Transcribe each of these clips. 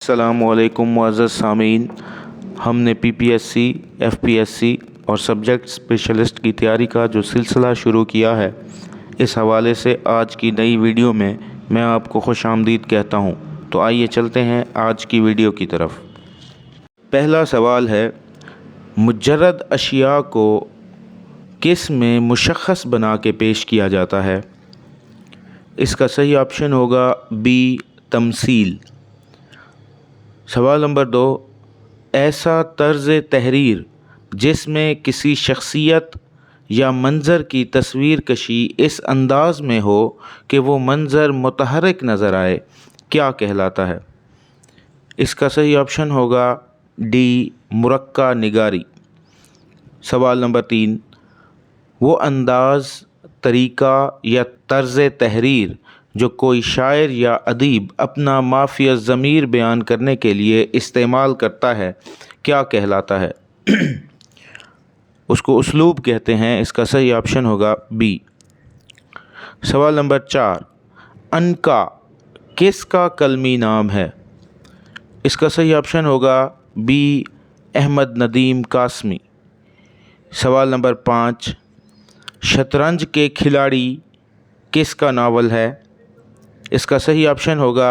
السلام علیکم معزز سامعین، ہم نے PPSC FPSC اور سبجیکٹ اسپیشلسٹ کی تیاری کا جو سلسلہ شروع کیا ہے، اس حوالے سے آج کی نئی ویڈیو میں آپ کو خوش آمدید کہتا ہوں۔ تو آئیے چلتے ہیں آج کی ویڈیو کی طرف۔ پہلا سوال ہے، مجرد اشیاء کو کس میں مشخص بنا کے پیش کیا جاتا ہے؟ اس کا صحیح آپشن ہوگا B، تمثیل۔ سوال نمبر 2، ایسا طرز تحریر جس میں کسی شخصیت یا منظر کی تصویر کشی اس انداز میں ہو کہ وہ منظر متحرک نظر آئے، کیا کہلاتا ہے؟ اس کا صحیح آپشن ہوگا D، مرقع نگاری۔ سوال نمبر 3، وہ انداز، طریقہ یا طرز تحریر جو کوئی شاعر یا ادیب اپنا مافی الضمیر بیان کرنے کے لیے استعمال کرتا ہے، کیا کہلاتا ہے؟ اس کو اسلوب کہتے ہیں۔ اس کا صحیح آپشن ہوگا B۔ سوال نمبر 4، عنقا کس کا کلمی نام ہے؟ اس کا صحیح آپشن ہوگا B، احمد ندیم قاسمی۔ سوال نمبر 5، شطرنج کے کھلاڑی کس کا ناول ہے؟ اس کا صحیح آپشن ہوگا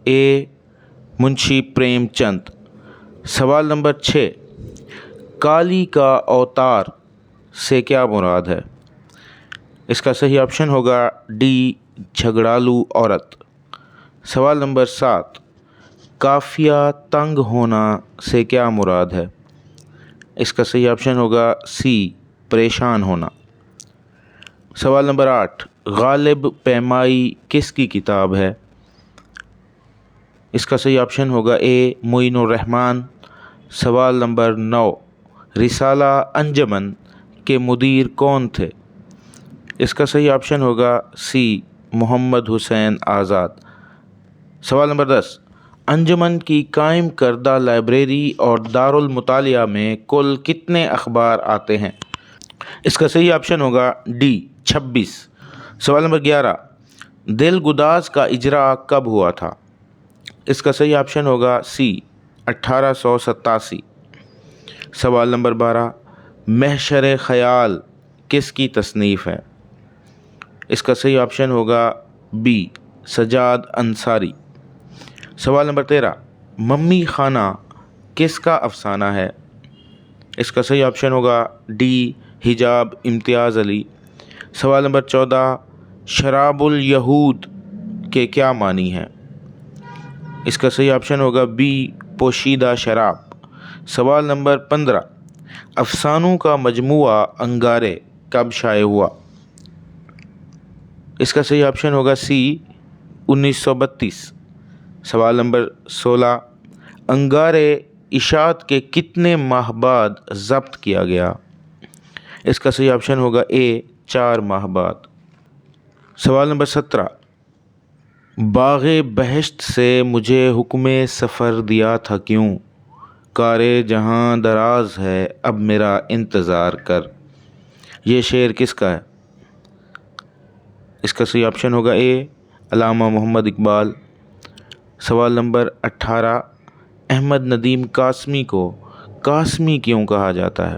A، منشی پریم چند۔ سوال نمبر 6، کالی کا اوتار سے کیا مراد ہے؟ اس کا صحیح آپشن ہوگا D، جھگڑالو عورت۔ سوال نمبر 7، قافیہ تنگ ہونا سے کیا مراد ہے؟ اس کا صحیح آپشن ہوگا C، پریشان ہونا۔ سوال نمبر 8، غالب پیمائی کس کی کتاب ہے؟ اس کا صحیح آپشن ہوگا A، معین الرحمن۔ سوال نمبر 9، رسالہ انجمن کے مدیر کون تھے؟ اس کا صحیح آپشن ہوگا C، محمد حسین آزاد۔ سوال نمبر 10، انجمن کی قائم کردہ لائبریری اور دارالمطالعہ میں کل کتنے اخبار آتے ہیں؟ اس کا صحیح آپشن ہوگا D، 26۔ سوال نمبر 11، دل گداز کا اجراء کب ہوا تھا؟ اس کا صحیح آپشن ہوگا C، 1887۔ سوال نمبر 12، محشر خیال کس کی تصنیف ہے؟ اس کا صحیح آپشن ہوگا B، سجاد انصاری۔ سوال نمبر 13، ممی خانہ کس کا افسانہ ہے؟ اس کا صحیح آپشن ہوگا D، حجاب امتیاز علی۔ سوال نمبر 14، شراب الیہود کے کیا معنی ہیں؟ اس کا صحیح آپشن ہوگا B، پوشیدہ شراب۔ سوال نمبر 15، افسانوں کا مجموعہ انگارے کب شائع ہوا؟ اس کا صحیح آپشن ہوگا C، 1932۔ سوال نمبر 16، انگارے اشاعت کے کتنے ماہ بعد ضبط کیا گیا؟ اس کا صحیح آپشن ہوگا A، 4 ماہ بعد۔ سوال نمبر 17، باغ بہشت سے مجھے حکم سفر دیا تھا کیوں؟ کار جہاں دراز ہے اب میرا انتظار کر۔ یہ شعر کس کا ہے؟ اس کا صحیح آپشن ہوگا A، علامہ محمد اقبال۔ سوال نمبر 18، احمد ندیم قاسمی کو قاسمی کیوں کہا جاتا ہے؟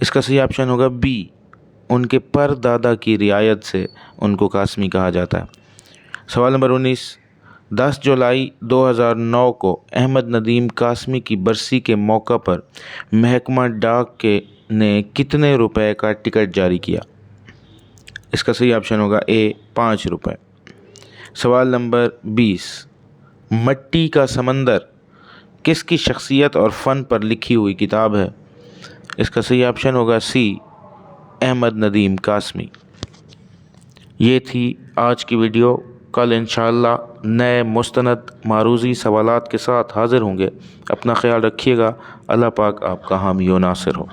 اس کا صحیح آپشن ہوگا B، ان کے پر دادا کی رعایت سے ان کو قاسمی کہا جاتا ہے۔ سوال نمبر 19، 10 جولائی 2009 کو احمد ندیم قاسمی کی برسی کے موقع پر محکمہ ڈاک نے کتنے روپے کا ٹکٹ جاری کیا؟ اس کا صحیح آپشن ہوگا A، 5 روپے۔ سوال نمبر 20، مٹی کا سمندر کس کی شخصیت اور فن پر لکھی ہوئی کتاب ہے؟ اس کا صحیح آپشن ہوگا C، احمد ندیم قاسمی۔ یہ تھی آج کی ویڈیو۔ کل انشاءاللہ نئے مستند معروضی سوالات کے ساتھ حاضر ہوں گے۔ اپنا خیال رکھیے گا۔ اللہ پاک آپ کا حامی و ناصر ہو۔